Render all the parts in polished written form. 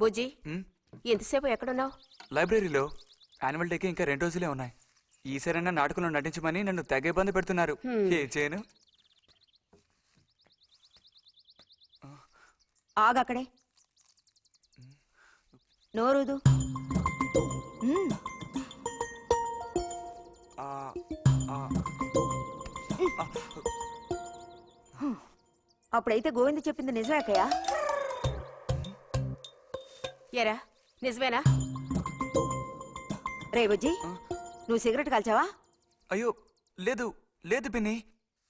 బుజ్జి, ఎంతసేపు ఎక్కడున్నావు? లైబ్రరీలో. యాన్యువల్ డేకి ఇంకా 2 రోజులే ఉన్నాయి. ఈసారైనా నాటకంలో నటించమని నన్ను తెగ ఇబ్బంది పెడుతున్నారు. ఏం చేయను? ఆగక్కడే, నోరుదు. అప్పుడైతే గోవింద చెప్పింది నిజమేకయ్యా? ఎరా నిజమేనా? రే బుజ్జి, నువ్వు సిగరెట్ కాల్చావా? అయ్యో లేదు లేదు పిన్ని.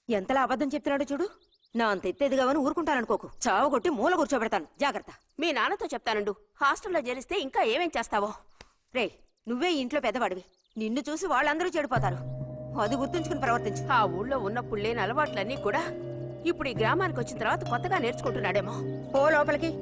ఎంతలా అబద్ధం చెప్తున్నాడో చూడు. నా అంత ఎత్తేదిగావని ఊరుకుంటాననుకోకు. చావగొట్టి మూల కూర్చోబెడతాను, జాగ్రత్త. మీ నాన్నతో చెప్తానుండు. హాస్టల్లో చేరిస్తే ఇంకా ఏమేం చేస్తావో. రే, నువ్వే ఇంట్లో పెద్దవాడివి. నిన్ను చూసి వాళ్ళందరూ చెడిపోతారు. అది గుర్తుంచుకుని ప్రవర్తించు. ఆ ఊళ్ళో ఉన్నప్పుడు లేని అలవాట్లన్నీ కూడా ఇప్పుడు ఈ గ్రామానికి వచ్చిన తర్వాత కొత్తగా నేర్చుకుంటున్నాడేమో. పో లోపలికి.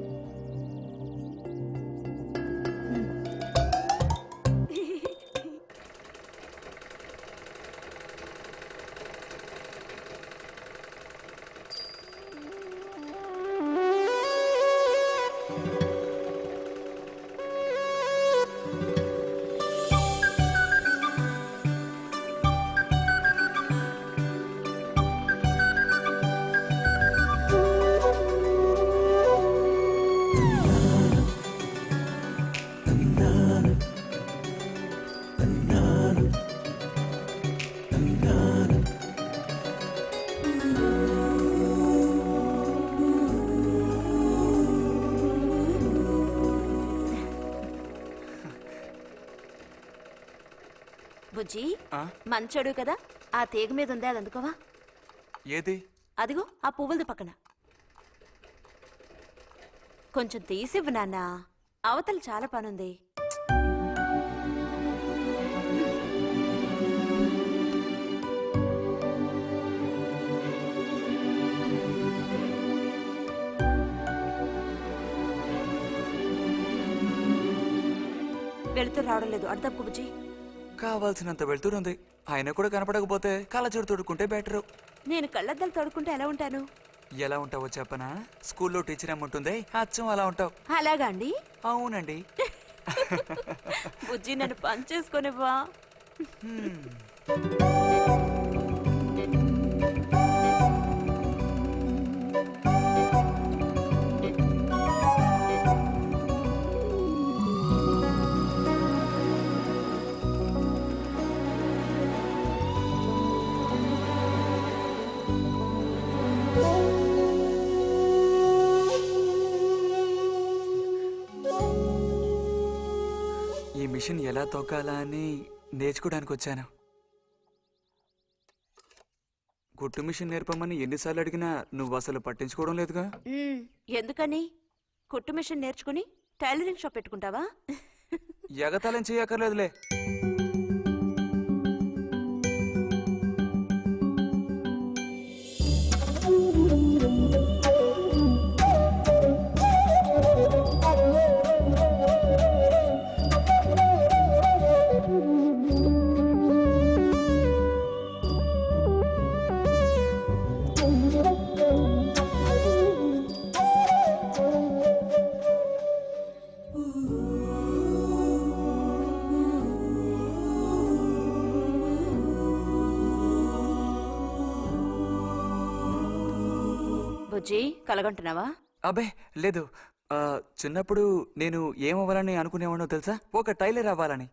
బుజ్జి, మంచోడు కదా, ఆ తీగ మీద ఉంది, అది అందుకోవా? ఏది? అదిగో ఆ పువ్వులది పక్కన. కొంచెం తీసివ్వు నాన్న, అవతల చాలా పనుంది. వెళుతూ రావడం లేదు, అర్థం బుజ్జి. కావాల్సినంత వెళ్తురుంది. ఆయన కూడా కనపడకపోతే కళ్ళజోడు తొడుక్కుంటే బెటరు. నేను కళ్ళద్దాలు తొడుక్కుంటే ఎలా ఉంటాను? ఎలా ఉంటావో చెప్పనా? స్కూల్లో టీచర్ ఏముంటుంది, అచ్చం అలా ఉంటావు. అలాగా అండి? అవునండి. బుజ్జి, నన్ను పని చేసుకునివ్వా? ఈ మిషన్ ఎలా తొక్కాలా అని నేర్చుకోవడానికి వచ్చాను. కుట్టు మిషన్ నేర్పమని ఎన్నిసార్లు అడిగినా నువ్వు అసలు పట్టించుకోవడం లేదుగా. ఎందుకని? కుట్టు మిషన్ నేర్చుకుని టైలరింగ్ షాప్ పెట్టుకుంటావా? ఎగతాళం చేయక్కర్లేదులే. బుజ్జి, కలగంటున్నావా? అబ్బే లేదు. చిన్నప్పుడు నేను ఏమవ్వాలని అనుకునేవాడో తెలుసా? ఒక టైలర్ అవ్వాలని.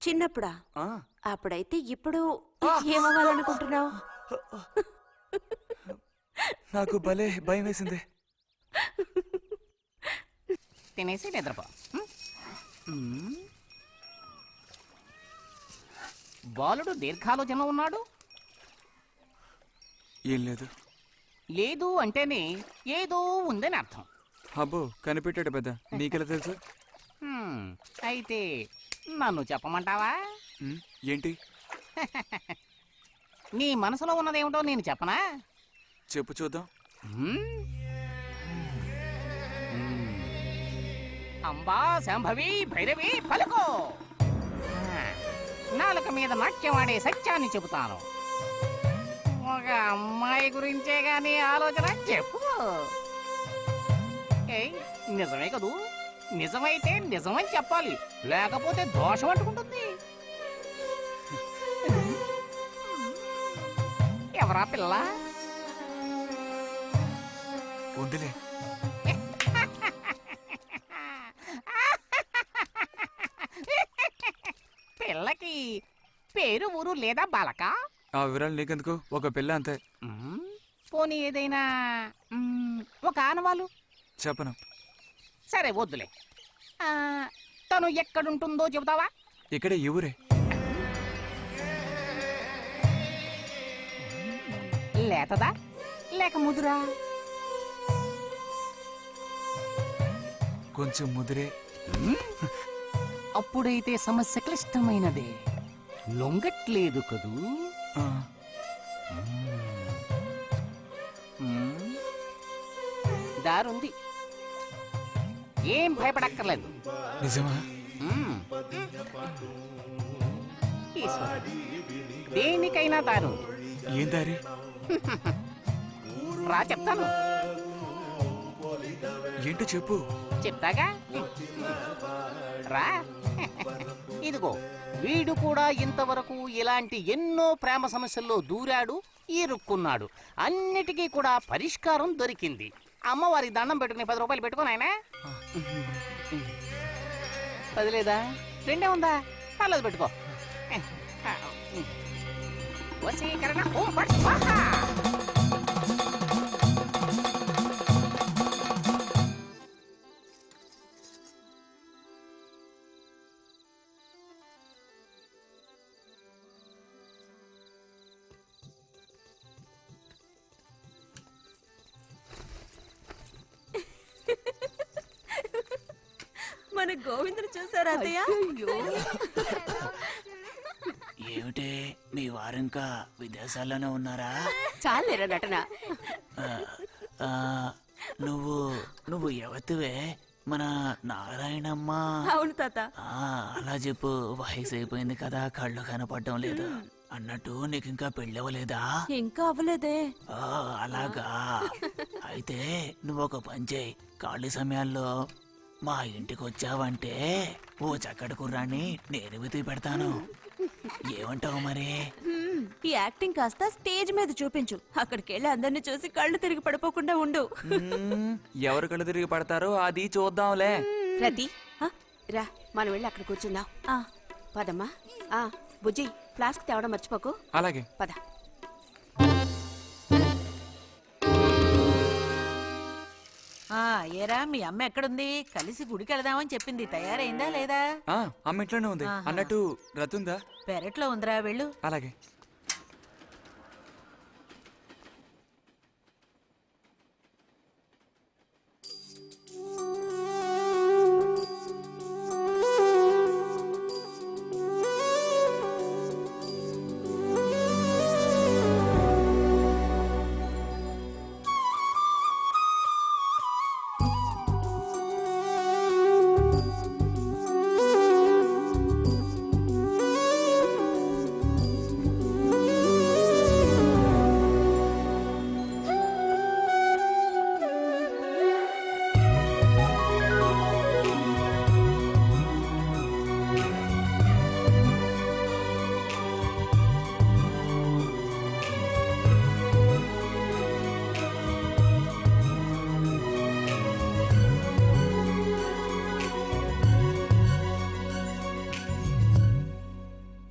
చిన్నప్పుడా? అప్పుడైతే ఇప్పుడు ఏమవ్వాలనుకుంటున్నావు? నాకు భలే భయం వేసింది. తినేసి నిద్రపో. బాలుడు దీర్ఘాలోచన ఉన్నాడు. ఏం లేదు. లేదు అంటేనే ఏదో ఉందని అర్థం. అబ్బో, కనిపెట్టాడు పెద్ద. నీకెలా తెలుసు? అయితే నన్ను చెప్పమంటావా? ఏంటి? నీ మనసులో ఉన్నదేమిటో నేను చెప్పనా? చెప్పు చూద్దాం. అంబా శాంభవి భైరవి పలుకో. నాలుక మీద నాట్యమాడే సత్యాన్ని చెబుతాను. ఒక అమ్మాయి గురించే గాని ఆలోచన చెప్పు. నిజమే కదూ? నిజమైతే నిజమని చెప్పాలి, లేకపోతే దోషం అంటుకుంటుంది. ఎవరా పిల్ల? ఉందిలే. పిల్లకి పేరు ఊరు లేదా బాలక? ఆ వివరాలు నీకెందుకు, ఒక పిల్ల అంతే. పోనీ ఏదైనా ఒక ఆనవాలు? చెప్పను. సరే వద్దులే. తను ఎక్కడుంటుందో చెబుతావా? ఇక్కడే ఈ ఊరే. లేతదా లేక ముదురా? కొంచెం ముదిరే. అప్పుడైతే సమస్య క్లిష్టమైనదే. లొంగట్లేదు కదూ? ఆ, దారుంది, ఏం భయపడక్కర్లేదు. నిజమా? ఈశ్వరుడు, దేనికైనా దారుంది. ఏం దారి? రా చెప్తాను. ఏంటో చెప్పు. చెప్తాగా, రా. ఇదిగో, వీడు కూడా ఇంతవరకు ఇలాంటి ఎన్నో ప్రేమ సమస్యల్లో దూరాడు, ఇరుక్కున్నాడు. అన్నిటికీ కూడా పరిష్కారం దొరికింది. అమ్మవారికి దండం పెట్టుకుని 10 రూపాయలు పెట్టుకోను ఆయన. 10 లేదా? 2 ఉందా? పర్లేదు పెట్టుకో. వశీకరణ ఓం ఫట్ స్వాహా. మన గోవిందుని చూసారా అత్తయ్య? ఏమిటే మీ వారింకా విదేశాల్లోనే ఉన్నారా? చాలేరా నటన. ఆ, నువ్వు నువ్వు ఎవతివే? మన నారాయణమ్మ? అవును తాత. అలా చెప్పు. వయసు అయిపోయింది కదా, కళ్ళు కనపడడం లేదు. అన్నట్టు నీకు ఇంకా పెళ్ళవలేదా? ఇంకా అవ్వలేదే. అలాగా. అయితే నువ్వు ఒక పని చేయి. ఖాళీ సమయాల్లో మా ఇంటికి వచ్చావంటే ఓ చక్కటి కుర్రాన్ని నేను వెతికి పెడతాను. ఏమంటావు మరి? ఈ యాక్టింగ్ కాస్త స్టేజ్ మీద చూపించు. అక్కడికి వెళ్ళి అందరిని చూసి కళ్ళు తిరిగి పడిపోకుండా ఉండు. ఎవరు కళ్ళు తిరిగి పడతారో అది చూద్దాంలే. రతి, రా మనం వెళ్ళి అక్కడ కూర్చుందాం. పదమ్మా. బుజ్జి, ఫ్లాస్క్ తేవడం మర్చిపోకు. అలాగే. పద. ఏరా మీ అమ్మ ఎక్కడుంది? కలిసి గుడికి వెళదామని చెప్పింది, తయారైందా లేదా? అమ్మ ఇంట్లోనే ఉంది. అన్నట్టు రతుందా? పెరట్లో ఉందిరా, వెళ్ళు. అలాగే.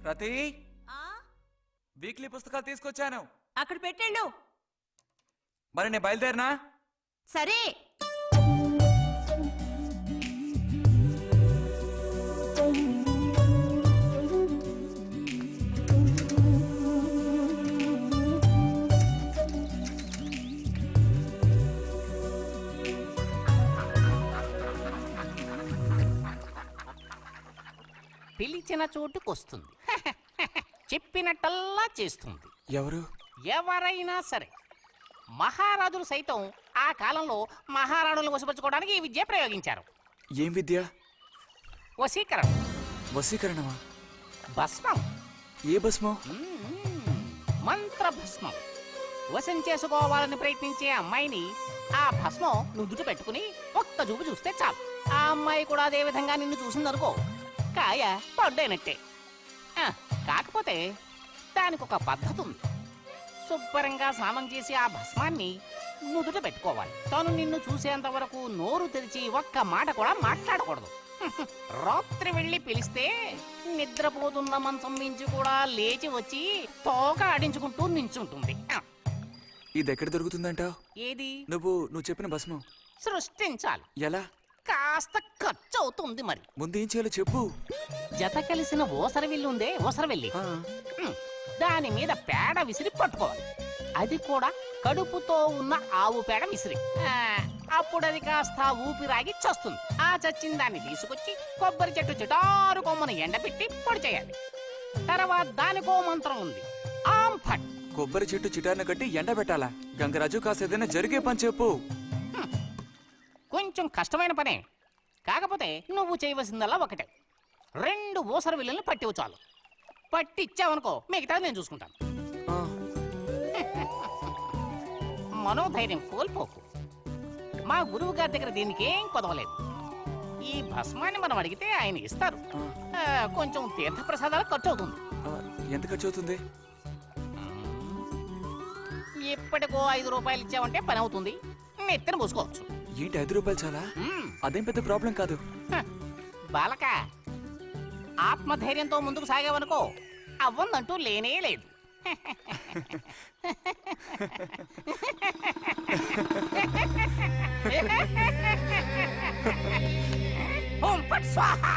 రతి, వీక్లీ పుస్తకాలు తీసుకొచ్చాను. అక్కడ పెట్టండు. మరి నేను బయలుదేరినా? సరే. పిలిచిన చోటుకొస్తుంది. చెప్పినట్టల్లా చేస్తుంది. ఎవరు? ఎవరైనా సరే. మహారాజులు సైతం ఆ కాలంలో మహారాణులను వశపరచుకోవడానికి ఈ విద్య ప్రయోగించారు. ఏం విద్య? వశీకరణ. వశీకరణమా? భస్మం. ఏ భస్మం? మంత్ర భస్మం. వశం చేసుకోవాలని ప్రయత్నించే అమ్మాయిని ఆ భస్మం నుదుట పెట్టుకుని ఒక్క చూపు చూస్తే చాలు. ఆ అమ్మాయి కూడా అదే విధంగా నిన్ను చూసిందనుకో, కాయ పడ్డైనట్టే. కాకపోతే దానికి ఒక పద్ధతి ఉంది. శుభ్రంగా స్నానం చేసి ఆ భస్మాన్ని నుదుట పెట్టుకోవాలి. తను నిన్ను చూసేంత వరకు నోరు తెరిచి ఒక్క మాట కూడా మాట్లాడకూడదు. రాత్రి వెళ్ళి పిలిస్తే నిద్రపోతున్న మంచం మించి కూడా లేచి వచ్చి తోక ఆడించుకుంటూ నించుంటుంది. ఇది ఎక్కడ దొరుకుతుందంటావు? ఏది? నువ్వు చెప్పిన భస్మం సృష్టించాలి. ఎలా? కాస్త ఖర్చు అవుతుంది మరి. ముందు ఏం చేయాలో చెప్పు. జత కలిసిన ఓసరవిల్లు ఉందే, ఓసరవెల్లి, ఆ, దాని మీద పేడ విసిరి పట్టుకోవాలి. అది కూడా కడుపుతో ఉన్న ఆవు పేడ విసిరి. అప్పుడు అది కాస్త ఊపిరాగి చస్తుంది. ఆ చచ్చిన దాన్ని తీసుకొచ్చి కొబ్బరి చెట్టు చిటారు కొమ్మను ఎండబెట్టి పొడి చేయాలి. తర్వాత దానికో మంత్రం ఉంది, ఆం ఫట్. కొబ్బరి చెట్టు చిటార్న కట్టి ఎండ పెట్టాలా? గంగరాజు కాసేదైనా జరిగే పని చెప్పు. కొంచెం కష్టమైన పనే, కాకపోతే నువ్వు చేయవలసిందల్లా ఒకటే, 2 ఊసర విల్లుల్ని పట్టివు చాలు. పట్టిచ్చావనుకో మిగతా నేను చూసుకుంటాను. ఆ, మనోధైర్యం కోల్పోకు. మా గురువు గారి దగ్గర దీనికి ఏం కొదవలేదు. ఈ భస్మాన్ని మనం అడిగితే ఆయన ఇస్తారు. కొంచెం తీర్థ ప్రసాదాలు ఖర్చు అవుతుంది. ఆ, ఎంత ఖర్చు అవుతుంది? ఇప్పటికో 5 రూపాయలు ఇచ్చావంటే పని అవుతుంది. నెత్తిన పోసుకోవచ్చు. ఏంటి 5 రూపాయలు చాలా? అదేం పెద్ద ప్రాబ్లం కాదు. బాలక, ఆత్మధైర్యంతో ముందుకు సాగావనుకో అవ్వందంటూ లేనే లేదు. ఓం పట్ స్వాహా.